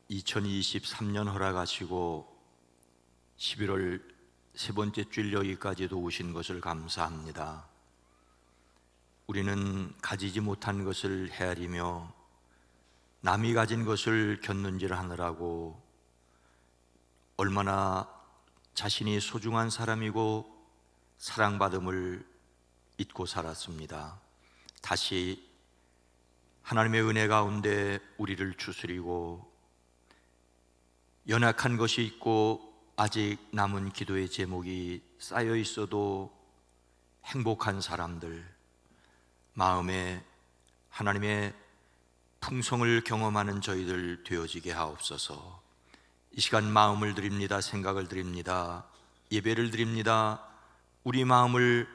2023년 허락하시고 11월 세 번째 주일 여기까지도 오신 것을 감사합니다. 우리는 가지지 못한 것을 헤아리며 남이 가진 것을 곁눈질 하느라고 얼마나 자신이 소중한 사람이고 사랑받음을 잊고 살았습니다. 다시 하나님의 은혜 가운데 우리를 추스리고 연약한 것이 있고 아직 남은 기도의 제목이 쌓여 있어도 행복한 사람들, 마음에 하나님의 풍성을 경험하는 저희들 되어지게 하옵소서. 이 시간 마음을 드립니다. 생각을 드립니다. 예배를 드립니다. 우리 마음을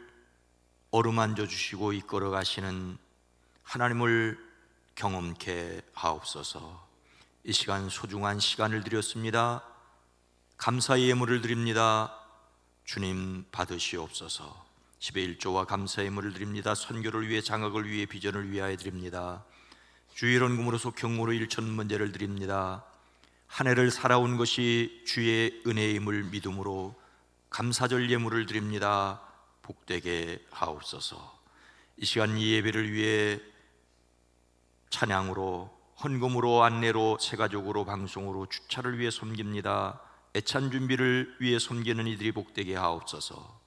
어루만져 주시고 이끌어 가시는 하나님을 경험케 하옵소서. 이 시간 소중한 시간을 드렸습니다. 감사의 예물을 드립니다. 주님 받으시옵소서. 10의 1조와 감사의 예물을 드립니다. 선교를 위해, 장학을 위해, 비전을 위하여 드립니다. 주의 헌금으로서 경무로 1,000문제를 드립니다. 한 해를 살아온 것이 주의 은혜임을 믿음으로 감사절 예물을 드립니다. 복되게 하옵소서. 이 시간 이 예배를 위해 찬양으로, 헌금으로, 안내로, 새가족으로, 방송으로, 주차를 위해 섬깁니다. 애찬 준비를 위해 섬기는 이들이 복되게 하옵소서.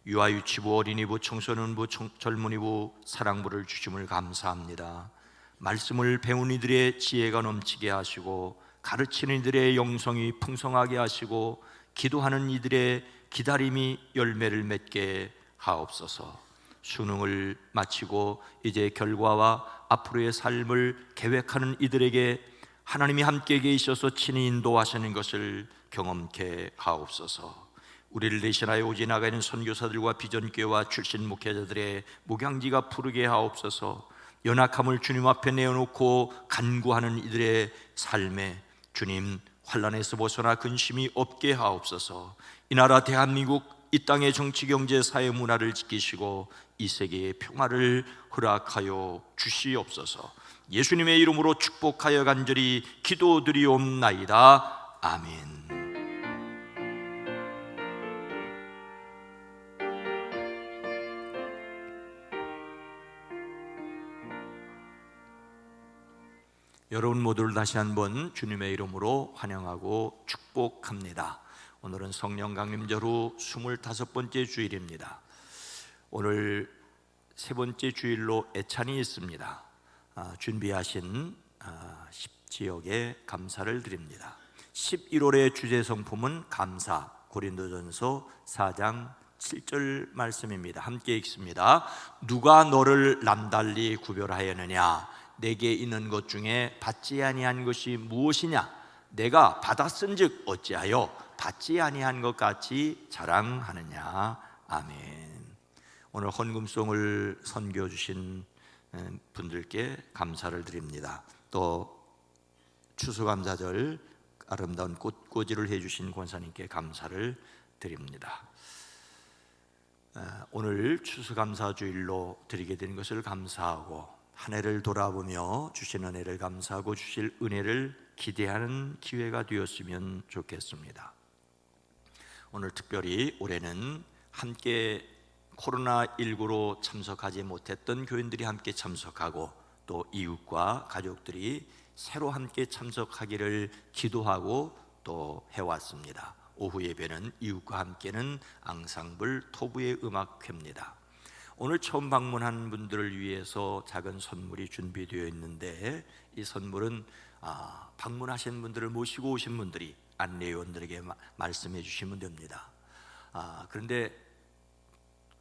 유아유치부, 어린이부, 청소년부, 젊은이부 사랑부를 주심을 감사합니다. 말씀을 배운 이들의 지혜가 넘치게 하시고, 가르치는 이들의 영성이 풍성하게 하시고, 기도하는 이들의 기다림이 열매를 맺게 하옵소서. 수능을 마치고 이제 결과와 앞으로의 삶을 계획하는 이들에게 하나님이 함께 계셔서 친히 인도하시는 것을 경험케 하옵소서. 우리를 대신하여 오지 나가는 선교사들과 비전교회와 출신 목회자들의 목양지가 푸르게 하옵소서. 연약함을 주님 앞에 내어놓고 간구하는 이들의 삶에 주님 환난에서 벗어나 근심이 없게 하옵소서. 이 나라 대한민국, 이 땅의 정치, 경제, 사회, 문화를 지키시고 이 세계의 평화를 허락하여 주시옵소서. 예수님의 이름으로 축복하여 간절히 기도드리옵나이다. 아멘. 여러분 모두를 다시 한번 주님의 이름으로 환영하고 축복합니다. 오늘은 성령 강림절 후 25번째 주일입니다. 오늘 세 번째 주일로 애찬이 있습니다. 준비하신 10지역에 감사를 드립니다. 11월의 주제 성품은 감사, 고린도전서 4장 7절 말씀입니다. 함께 읽습니다. 누가 너를 남달리 구별하였느냐? 내게 있는 것 중에 받지 아니한 것이 무엇이냐? 내가 받았은즉 어찌하여 받지 아니한 것 같이 자랑하느냐? 아멘. 오늘 헌금송을 선교해 주신 분들께 감사를 드립니다. 또 추수감사절 아름다운 꽃꽂이를 해주신 권사님께 감사를 드립니다. 오늘 추수감사주일로 드리게 된 것을 감사하고 한 해를 돌아보며 주신 은혜를 감사하고 주실 은혜를 기대하는 기회가 되었으면 좋겠습니다. 오늘 특별히 올해는 함께 코로나19로 참석하지 못했던 교인들이 함께 참석하고 또 이웃과 가족들이 새로 함께 참석하기를 기도하고 또 해왔습니다. 오후 예배는 이웃과 함께는 앙상블 토부의 음악회입니다. 오늘 처음 방문한 분들을 위해서 작은 선물이 준비되어 있는데 이 선물은 방문하신 분들을 모시고 오신 분들이 안내위원들에게 말씀해 주시면 됩니다. 그런데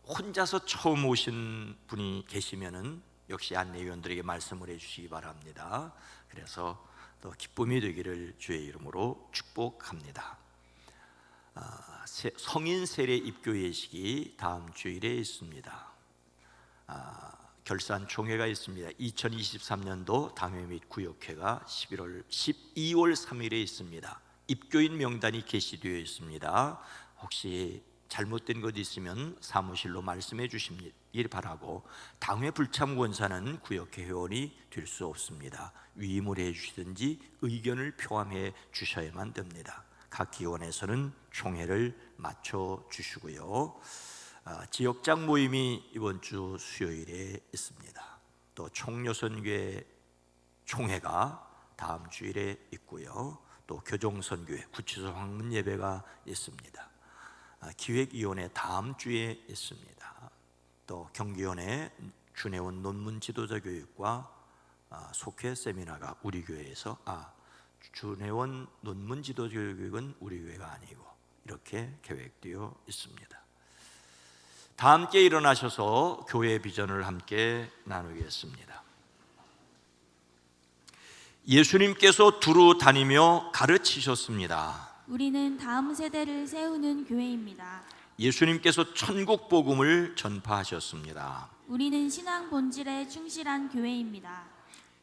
혼자서 처음 오신 분이 계시면은 역시 안내위원들에게 말씀을 해주시기 바랍니다. 그래서 더 기쁨이 되기를 주의 이름으로 축복합니다. 성인 세례 입교 예식이 다음 주일에 있습니다. 결산 총회가 있습니다. 2023년도 당회 및 구역회가 12월 3일에 있습니다. 입교인 명단이 게시되어 있습니다. 혹시 잘못된 것 있으면 사무실로 말씀해 주시길 바라고, 당회 불참 권사는 구역회 회원이 될 수 없습니다. 위임을 해 주시든지 의견을 표함해 주셔야만 됩니다. 각 기관에서는 총회를 맞춰 주시고요. 지역장 모임이 이번 주 수요일에 있습니다. 또 총여선교회 총회가 다음 주일에 있고요. 또 교종선교회 구치소 황문 예배가 있습니다. 기획위원회 다음 주에 있습니다. 또 경기원회 준혜원 논문 지도자 교육과 속회 세미나가 우리 교회에서 준혜원 논문 지도자 교육은 우리 교회가 아니고 이렇게 계획되어 있습니다. 다 함께 일어나셔서 교회 비전을 함께 나누겠습니다. 예수님께서 두루 다니며 가르치셨습니다. 우리는 다음 세대를 세우는 교회입니다. 예수님께서 천국 복음을 전파하셨습니다. 우리는 신앙 본질에 충실한 교회입니다.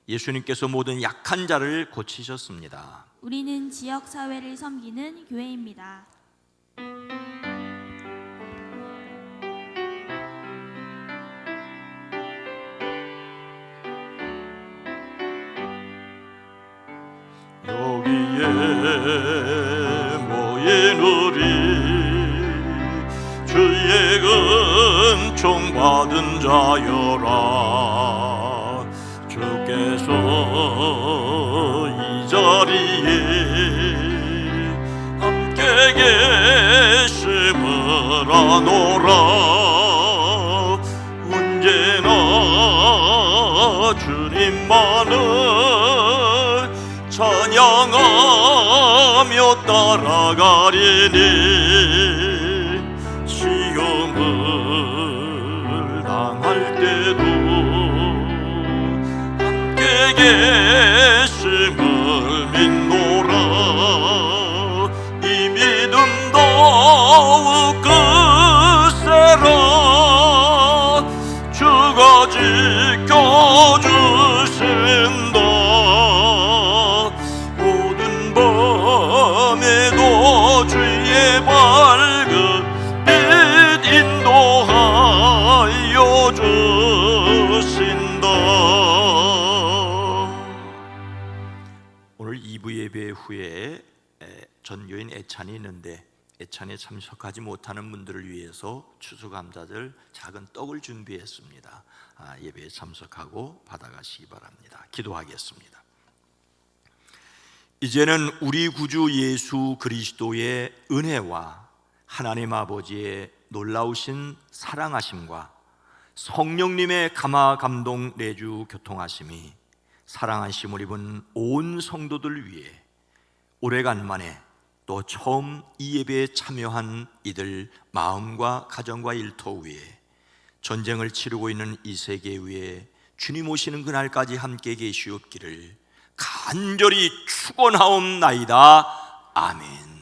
예수님께서 모든 약한 자를 고치셨습니다. 우리는 지역 사회를 섬기는 교회입니다. 여기에 모인 우리 주의 은총 받은 자여라. 주께서 이 자리에 함께 계심을 아노라. 언제나 주님만을 찬양하며 따라가리니 시험을 당할 때도 함께 계심을 믿노라. 이 믿음 더욱 크세라. 주가 지켜주신다. 밤에도 주의 밝은 빛 인도하여 주신다. 오늘 2부 예배 후에 전교인 애찬이 있는데 애찬에 참석하지 못하는 분들을 위해서 추수감사절 작은 떡을 준비했습니다. 예배에 참석하고 받아가시기 바랍니다. 기도하겠습니다. 이제는 우리 구주 예수 그리스도의 은혜와 하나님 아버지의 놀라우신 사랑하심과 성령님의 감화 감동 내주 교통하심이 사랑하심을 입은 온 성도들 위해 오래간만에 또 처음 이 예배에 참여한 이들 마음과 가정과 일터 위에 전쟁을 치르고 있는 이 세계 위에 주님 오시는 그날까지 함께 계시옵기를 간절히 축원하옵나이다. 아멘.